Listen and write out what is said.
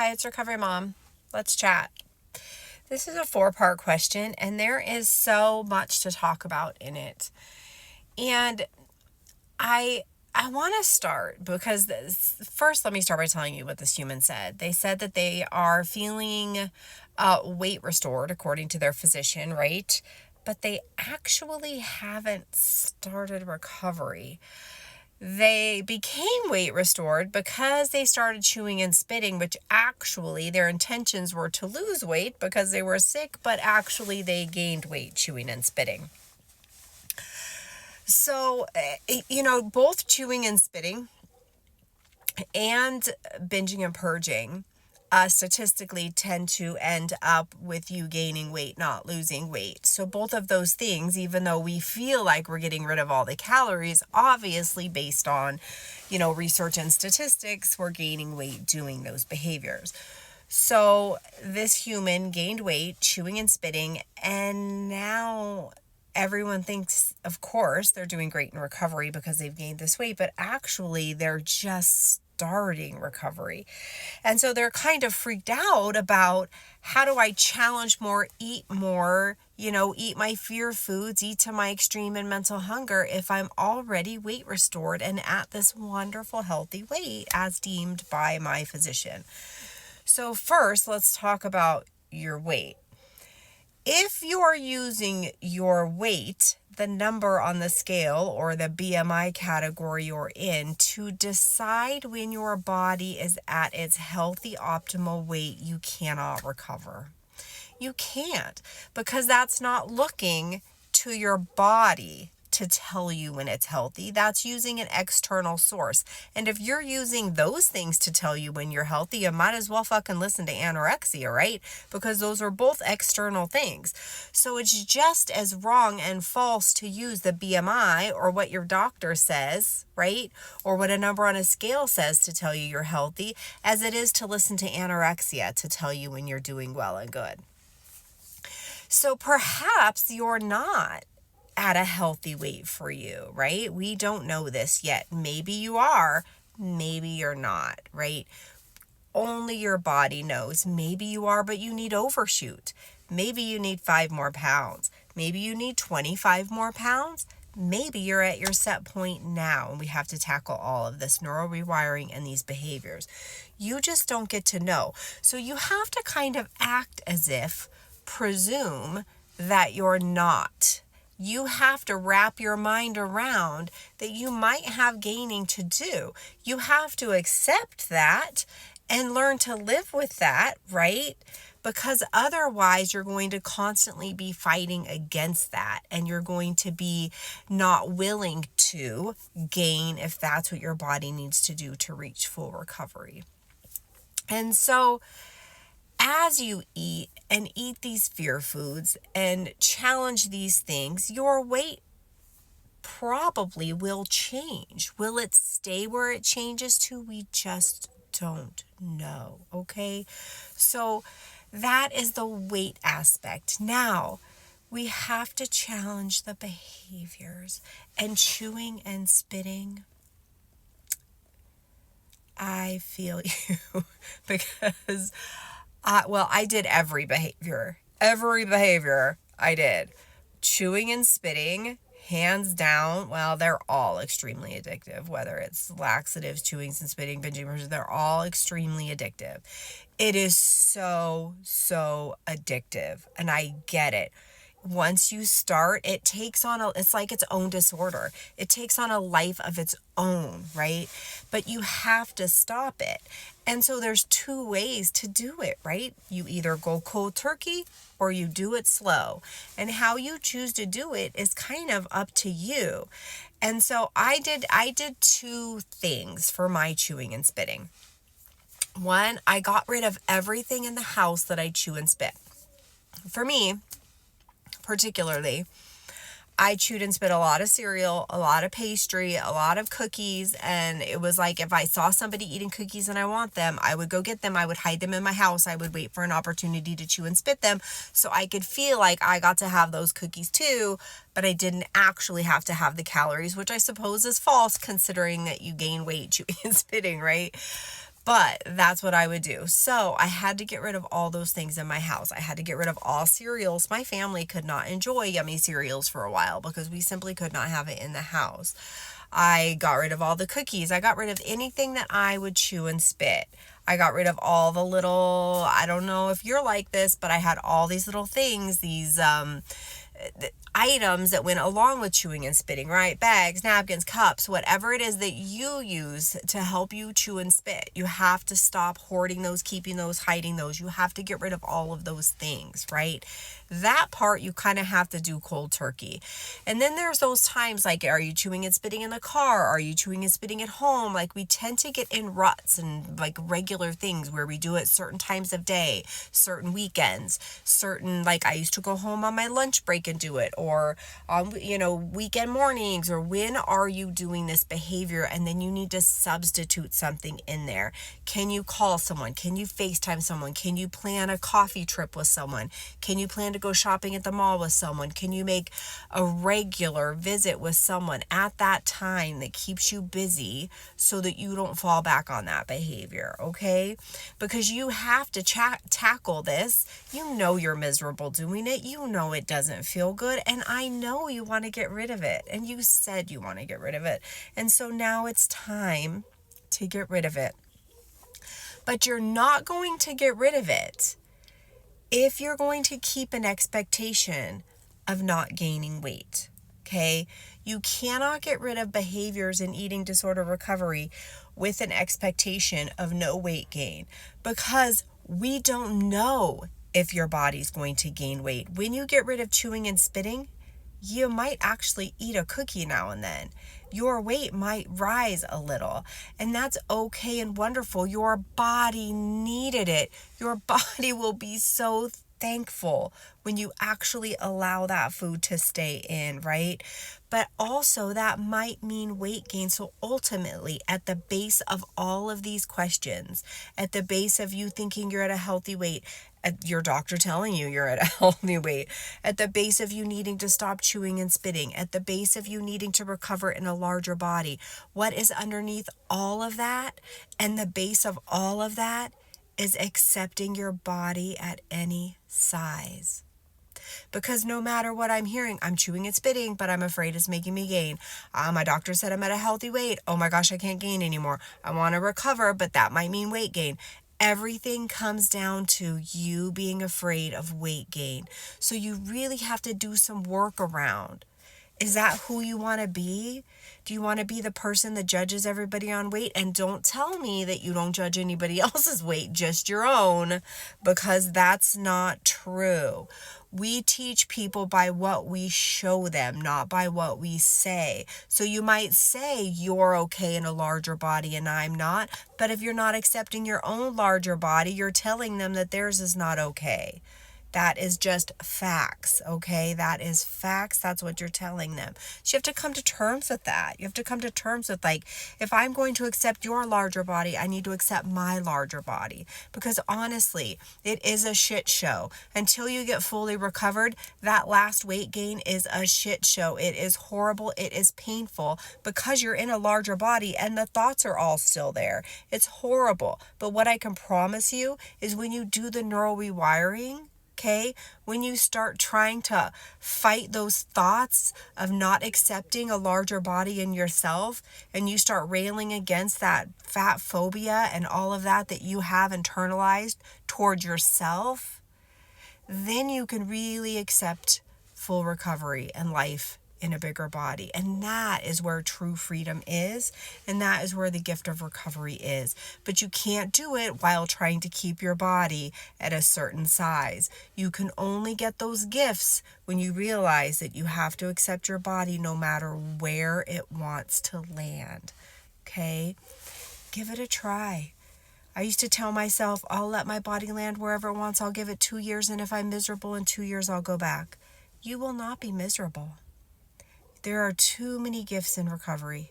Hi, it's Recovery Mom. Let's chat. This is a 4-part question, and there is so much to talk about in it. And I want to start because first, let me start by telling you what this human said. They said that they are feeling weight restored according to their physician, right? But they actually haven't started recovery. They became weight restored because they started chewing and spitting, which actually their intentions were to lose weight because they were sick, but actually they gained weight chewing and spitting. So, both chewing and spitting and binging and purging statistically tend to end up with you gaining weight, not losing weight. So both of those things, even though we feel like we're getting rid of all the calories, obviously based on, research and statistics, we're gaining weight doing those behaviors. So this human gained weight, chewing and spitting, and now everyone thinks, of course, they're doing great in recovery because they've gained this weight, but actually they're just starting recovery. And so they're kind of freaked out about, how do I challenge more, eat more, eat my fear foods, eat to my extreme and mental hunger if I'm already weight restored and at this wonderful healthy weight as deemed by my physician. So first, let's talk about your weight. If you're using your weight, the number on the scale or the BMI category you're in, to decide when your body is at its healthy optimal weight, you cannot recover. You can't, because that's not looking to your body to tell you when it's healthy. That's using an external source. And if you're using those things to tell you when you're healthy, you might as well fucking listen to anorexia, right? Because those are both external things. So it's just as wrong and false to use the BMI or what your doctor says, right? Or what a number on a scale says to tell you you're healthy, as it is to listen to anorexia to tell you when you're doing well and good. So perhaps you're not at a healthy weight for you, right? We don't know this yet. Maybe you are, maybe you're not, right? Only your body knows. Maybe you are, but you need overshoot. Maybe you need 5 more pounds. Maybe you need 25 more pounds. Maybe you're at your set point now and we have to tackle all of this neural rewiring and these behaviors. You just don't get to know. So you have to kind of act as if, presume that you're not. You have to wrap your mind around that you might have gaining to do. You have to accept that and learn to live with that, right? Because otherwise you're going to constantly be fighting against that, and you're going to be not willing to gain if that's what your body needs to do to reach full recovery. And so as you eat and eat these fear foods and challenge these things, your weight probably will change. Will it stay where it changes to? We just don't know, okay? So that is the weight aspect. Now, we have to challenge the behaviors, and chewing and spitting. I feel you because I did every behavior I did. Chewing and spitting, hands down, well, they're all extremely addictive, whether it's laxatives, chewings and spitting, binging, they're all extremely addictive. It is so addictive, and I get it. Once you start, it takes on it's like its own disorder. It takes on a life of its own, right? But you have to stop it. And so there's 2 ways to do it, right? You either go cold turkey or you do it slow. And how you choose to do it is kind of up to you. And so I did 2 things for my chewing and spitting. 1, I got rid of everything in the house that I chew and spit. For me, particularly, I chewed and spit a lot of cereal, a lot of pastry, a lot of cookies, and it was like if I saw somebody eating cookies and I want them, I would go get them. I would hide them in my house. I would wait for an opportunity to chew and spit them so I could feel like I got to have those cookies too, but I didn't actually have to have the calories, which I suppose is false considering that you gain weight chewing and spitting, right? But that's what I would do. So I had to get rid of all those things in my house. I had to get rid of all cereals. My family could not enjoy yummy cereals for a while because we simply could not have it in the house. I got rid of all the cookies. I got rid of anything that I would chew and spit. I got rid of all the little, I don't know if you're like this, but I had all these little things, these items that went along with chewing and spitting, right? Bags, napkins, cups, whatever it is that you use to help you chew and spit. You have to stop hoarding those, keeping those, hiding those. You have to get rid of all of those things, right? That part you kind of have to do cold turkey. And then there's those times like, are you chewing and spitting in the car? Are you chewing and spitting at home? Like, we tend to get in ruts and like regular things where we do it certain times of day, certain weekends, certain, like I used to go home on my lunch break and do it, or on, weekend mornings, or when are you doing this behavior? And then you need to substitute something in there. Can you call someone? Can you FaceTime someone? Can you plan a coffee trip with someone? Can you plan to go shopping at the mall with someone? Can you make a regular visit with someone at that time that keeps you busy so that you don't fall back on that behavior, okay? Because you have to tackle this. You know you're miserable doing it. You know it doesn't feel good. And I know you want to get rid of it. And you said you want to get rid of it. And so now it's time to get rid of it. But you're not going to get rid of it if you're going to keep an expectation of not gaining weight, okay? You cannot get rid of behaviors in eating disorder recovery with an expectation of no weight gain, because we don't know if your body's going to gain weight. When you get rid of chewing and spitting, you might actually eat a cookie now and then. Your weight might rise a little, and that's okay and wonderful. Your body needed it. Your body will be so thankful when you actually allow that food to stay in, right? But also that might mean weight gain. So ultimately, at the base of all of these questions, at the base of you thinking you're at a healthy weight, at your doctor telling you you're at a healthy weight, at the base of you needing to stop chewing and spitting, at the base of you needing to recover in a larger body, what is underneath all of that? And the base of all of that is accepting your body at any size. Because no matter what I'm hearing, I'm chewing and spitting, but I'm afraid it's making me gain. My doctor said I'm at a healthy weight. Oh my gosh, I can't gain anymore. I want to recover, but that might mean weight gain. Everything comes down to you being afraid of weight gain. So you really have to do some work around. Is that who you want to be? Do you want to be the person that judges everybody on weight? And don't tell me that you don't judge anybody else's weight, just your own, because that's not true. We teach people by what we show them, not by what we say. So you might say you're okay in a larger body and I'm not, but if you're not accepting your own larger body, you're telling them that theirs is not okay. That is just facts, okay? That is facts. That's what you're telling them. So you have to come to terms with that. You have to come to terms with, like, if I'm going to accept your larger body, I need to accept my larger body. Because honestly, it is a shit show. Until you get fully recovered, that last weight gain is a shit show. It is horrible. It is painful because you're in a larger body and the thoughts are all still there. It's horrible. But what I can promise you is when you do the neural rewiring, okay, when you start trying to fight those thoughts of not accepting a larger body in yourself, and you start railing against that fat phobia and all of that you have internalized toward yourself, then you can really accept full recovery and life in a bigger body. And that is where true freedom is. And that is where the gift of recovery is. But you can't do it while trying to keep your body at a certain size. You can only get those gifts when you realize that you have to accept your body no matter where it wants to land. Okay? Give it a try. I used to tell myself, I'll let my body land wherever it wants. I'll give it 2 years. And if I'm miserable in 2 years, I'll go back. You will not be miserable. There are too many gifts in recovery.